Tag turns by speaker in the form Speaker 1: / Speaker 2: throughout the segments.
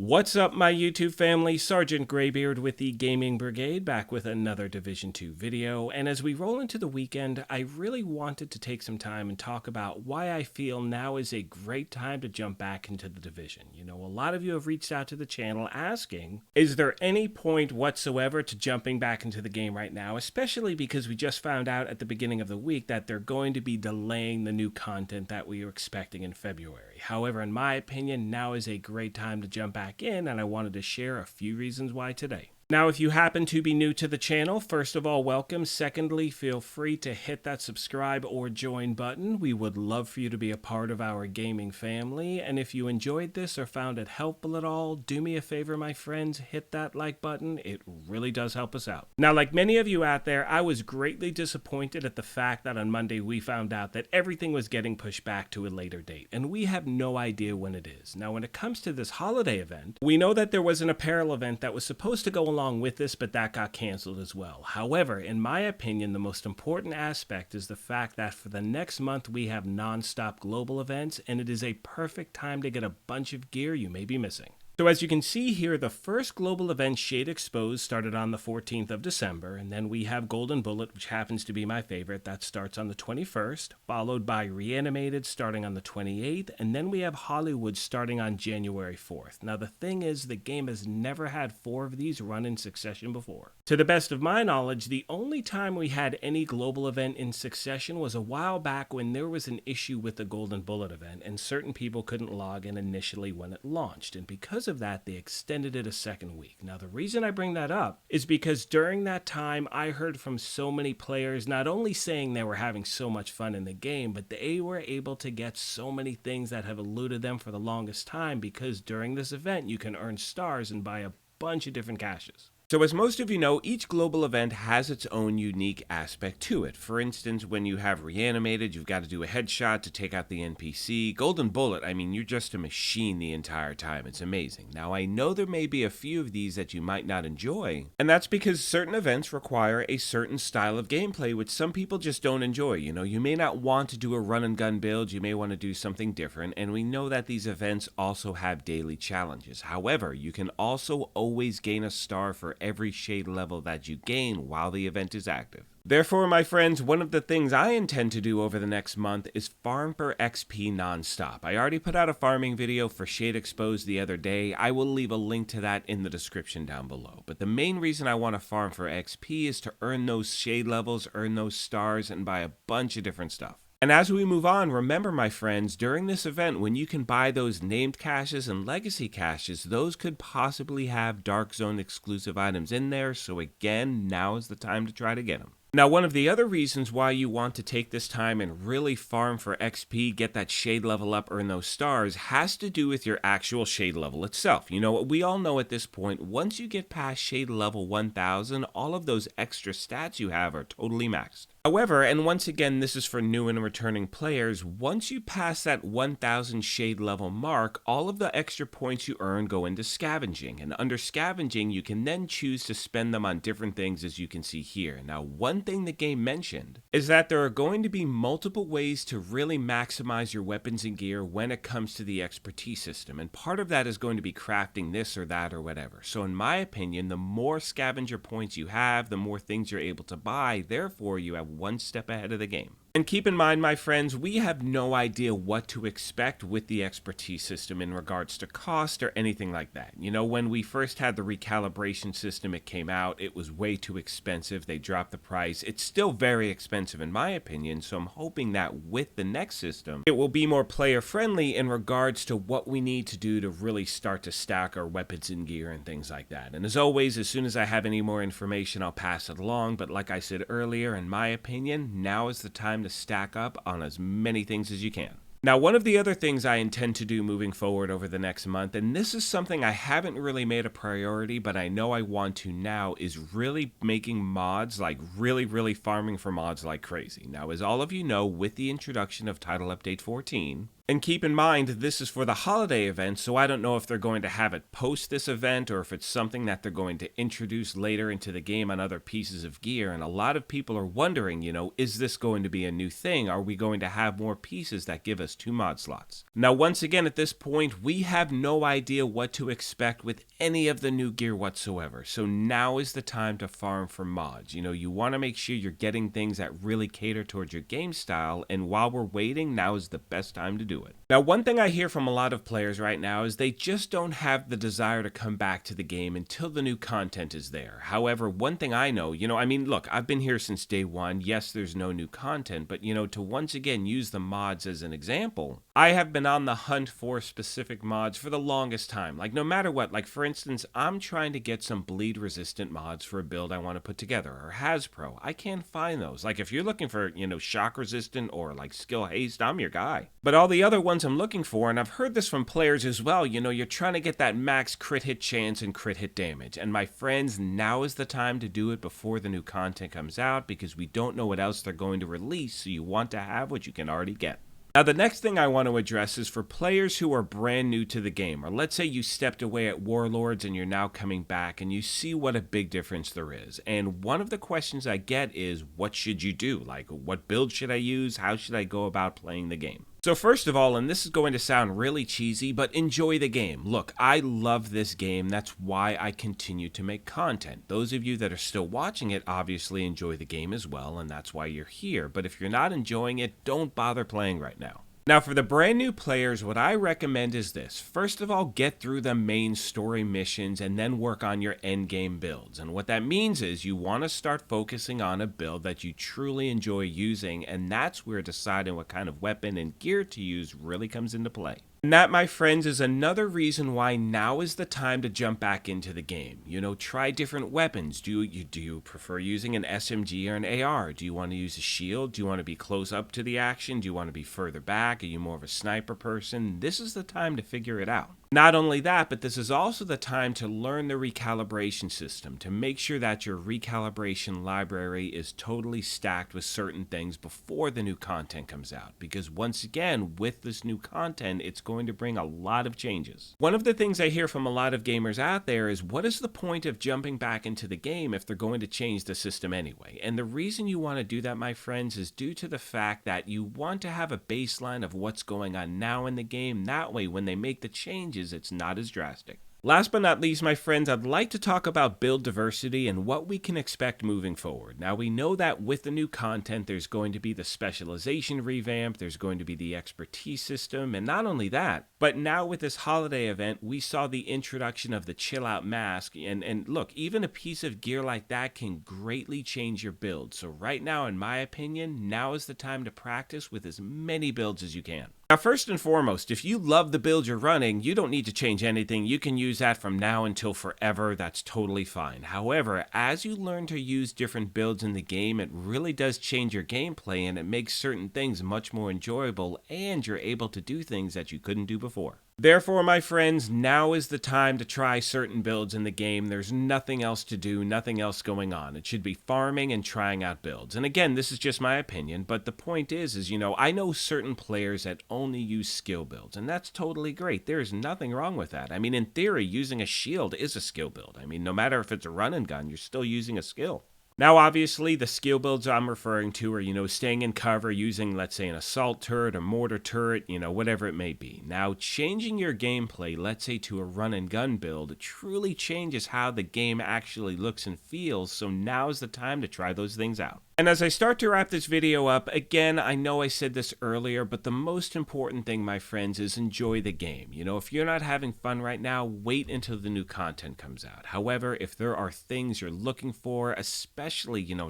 Speaker 1: What's up, my YouTube family? Sergeant Greybeard with the Gaming Brigade, back with another Division 2 video. And as we roll into the weekend, I really wanted to take some time and talk about why I feel now is a great time to jump back into the Division. You know, a lot of you have reached out to the channel asking, is there any point whatsoever to jumping back into the game right now? Especially because we just found out at the beginning of the week that they're going to be delaying the new content that we were expecting in February. However, in my opinion, now is a great time to jump back in, and I wanted to share a few reasons why today. Now, if you happen to be new to the channel, first of all, welcome. Secondly, feel free to hit that subscribe or join button. We would love for you to be a part of our gaming family. And if you enjoyed this or found it helpful at all, do me a favor, my friends, hit that like button. It really does help us out. Now, like many of you out there, I was greatly disappointed at the fact that on Monday we found out that everything was getting pushed back to a later date, and we have no idea when it is. Now, when it comes to this holiday event, we know that there was an apparel event that was supposed to go along with this, but that got canceled as well. However, in my opinion, the most important aspect is the fact that for the next month we have non-stop global events, and it is a perfect time to get a bunch of gear you may be missing. So as you can see here, the first global event, Shade Exposed, started on the 14th of December, and then we have Golden Bullet, which happens to be my favorite. That starts on the 21st, followed by Reanimated starting on the 28th, and then we have Hollywood starting on January 4th. Now the thing is, the game has never had 4 of these run in succession before. To the best of my knowledge, the only time we had any global event in succession was a while back when there was an issue with the Golden Bullet event, and certain people couldn't log in initially when it launched, and because of that, they extended it a second week. Now, the reason I bring that up is because during that time, I heard from so many players not only saying they were having so much fun in the game, but they were able to get so many things that have eluded them for the longest time, because during this event, you can earn stars and buy a bunch of different caches. So as most of you know, each global event has its own unique aspect to it. For instance, when you have Reanimated, you've got to do a headshot to take out the NPC. Golden Bullet, I mean, you're just a machine the entire time. It's amazing. Now, I know there may be a few of these that you might not enjoy, and that's because certain events require a certain style of gameplay which some people just don't enjoy. You know, you may not want to do a run and gun build, you may want to do something different, and we know that these events also have daily challenges. However, you can also always gain a star for every shade level that you gain while the event is active. Therefore, my friends, one of the things I intend to do over the next month is farm for XP non-stop. I already put out a farming video for Shade Exposed the other day. I will leave a link to that in the description down below. But the main reason I want to farm for XP is to earn those shade levels, earn those stars, and buy a bunch of different stuff. And as we move on, remember, my friends, during this event, when you can buy those named caches and legacy caches, those could possibly have Dark Zone exclusive items in there. So again, now is the time to try to get them. Now, one of the other reasons why you want to take this time and really farm for XP, get that shade level up, earn those stars, has to do with your actual shade level itself. You know, we all know at this point, once you get past shade level 1000, all of those extra stats you have are totally maxed. However, and once again, this is for new and returning players, once you pass that 1000 shade level mark, all of the extra points you earn go into scavenging. And under scavenging, you can then choose to spend them on different things, as you can see here. Now, one thing the game mentioned is that there are going to be multiple ways to really maximize your weapons and gear when it comes to the expertise system. And part of that is going to be crafting this or that or whatever. So in my opinion, the more scavenger points you have, the more things you're able to buy. Therefore, you have one step ahead of the game. And keep in mind, my friends, we have no idea what to expect with the expertise system in regards to cost or anything like that. You know, when we first had the recalibration system, it came out, it was way too expensive. They dropped the price. It's still very expensive in my opinion, so I'm hoping that with the next system, it will be more player friendly in regards to what we need to do to really start to stack our weapons and gear and things like that. And as always, as soon as I have any more information, I'll pass it along. But like I said earlier, in my opinion, now is the time to stack up on as many things as you can. Now, one of the other things I intend to do moving forward over the next month, and this is something I haven't really made a priority, but I know I want to now, is really making mods, like really farming for mods like crazy. Now, as all of you know, with the introduction of Title Update 14, And keep in mind, this is for the holiday event, so I don't know if they're going to have it post this event or if it's something that they're going to introduce later into the game on other pieces of gear. And a lot of people are wondering, is this going to be a new thing? Are we going to have more pieces that give us 2 mod slots? Now, once again, at this point, we have no idea what to expect with any of the new gear whatsoever. So now is the time to farm for mods. You want to make sure you're getting things that really cater towards your game style. And while we're waiting, now is the best time to do it. Now, one thing I hear from a lot of players right now is they just don't have the desire to come back to the game until the new content is there. However, one thing I know, look, I've been here since day one. Yes, there's no new content, but to once again use the mods as an example, I have been on the hunt for specific mods for the longest time. Like, no matter what, like for instance, I'm trying to get some bleed resistant mods for a build I want to put together, or Hasbro. I can't find those. Like, if you're looking for, shock resistant or like skill haste, I'm your guy. But all the other ones I'm looking for, and I've heard this from players as well, you're trying to get that max crit hit chance and crit hit damage. And my friends, now is the time to do it before the new content comes out, because we don't know what else they're going to release, so you want to have what you can already get. Now, the next thing I want to address is for players who are brand new to the game, or let's say you stepped away at Warlords and you're now coming back and you see what a big difference there is. And one of the questions I get is, what should you do? Like, what build should I use? How should I go about playing the game? So first of all, and this is going to sound really cheesy, but enjoy the game. Look, I love this game. That's why I continue to make content. Those of you that are still watching it obviously enjoy the game as well, and that's why you're here. But if you're not enjoying it, don't bother playing right now. Now, for the brand new players, what I recommend is this. First of all, get through the main story missions and then work on your endgame builds. And what that means is you want to start focusing on a build that you truly enjoy using, and that's where deciding what kind of weapon and gear to use really comes into play. And that, my friends, is another reason why now is the time to jump back into the game. Try different weapons. Do you prefer using an SMG or an AR? Do you want to use a shield? Do you want to be close up to the action? Do you want to be further back? Are you more of a sniper person? This is the time to figure it out. Not only that, but this is also the time to learn the recalibration system, to make sure that your recalibration library is totally stacked with certain things before the new content comes out. Because once again, with this new content, it's going to bring a lot of changes. One of the things I hear from a lot of gamers out there is, what is the point of jumping back into the game if they're going to change the system anyway? And the reason you want to do that, my friends, is due to the fact that you want to have a baseline of what's going on now in the game. That way, when they make the changes, it's not as drastic. Last but not least, my friends, I'd like to talk about build diversity and what we can expect moving forward. Now, we know that with the new content, there's going to be the specialization revamp, there's going to be the expertise system, and not only that, but now with this holiday event, we saw the introduction of the chill out mask, and look, even a piece of gear like that can greatly change your build. So right now, in my opinion, now is the time to practice with as many builds as you can. Now, first and foremost, if you love the build you're running, you don't need to change anything. You can use that from now until forever. That's totally fine. However, as you learn to use different builds in the game, it really does change your gameplay, and it makes certain things much more enjoyable, and you're able to do things that you couldn't do before. Therefore, my friends, now is the time to try certain builds in the game. There's nothing else to do, nothing else going on. It should be farming and trying out builds. And again, this is just my opinion, but the point is, I know certain players that only use skill builds, and that's totally great. There's nothing wrong with that. I mean, in theory, using a shield is a skill build. I mean, no matter if it's a run and gun, you're still using a skill. Now, obviously, the skill builds I'm referring to are, staying in cover using, let's say, an assault turret, a mortar turret, whatever it may be. Now, changing your gameplay, let's say, to a run and gun build, it truly changes how the game actually looks and feels, so now is the time to try those things out. And as I start to wrap this video up, again, I know I said this earlier, but the most important thing, my friends, is enjoy the game. If you're not having fun right now, wait until the new content comes out. However, if there are things you're looking for, especially,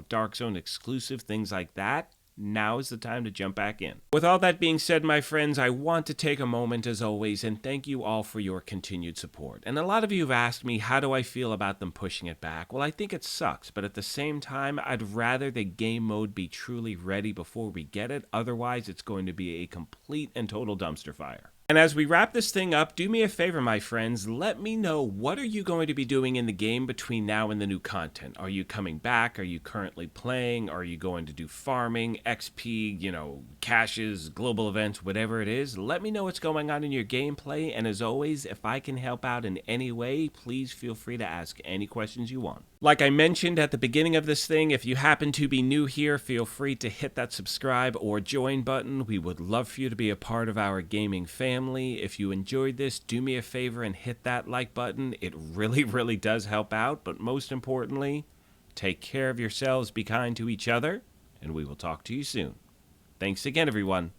Speaker 1: Dark Zone exclusive, things like that, now is the time to jump back in. With all that being said, my friends, I want to take a moment, as always, and thank you all for your continued support. And a lot of you have asked me, how do I feel about them pushing it back? Well, I think it sucks, but at the same time, I'd rather the game mode be truly ready before we get it. Otherwise, it's going to be a complete and total dumpster fire. And as we wrap this thing up, do me a favor, my friends. Let me know, what are you going to be doing in the game between now and the new content? Are you coming back? Are you currently playing? Are you going to do farming, XP, caches, global events, whatever it is? Let me know what's going on in your gameplay. And as always, if I can help out in any way, please feel free to ask any questions you want. Like I mentioned at the beginning of this thing, if you happen to be new here, feel free to hit that subscribe or join button. We would love for you to be a part of our gaming family. If you enjoyed this, do me a favor and hit that like button. It really, really does help out. But most importantly, take care of yourselves, be kind to each other, and we will talk to you soon. Thanks again, everyone.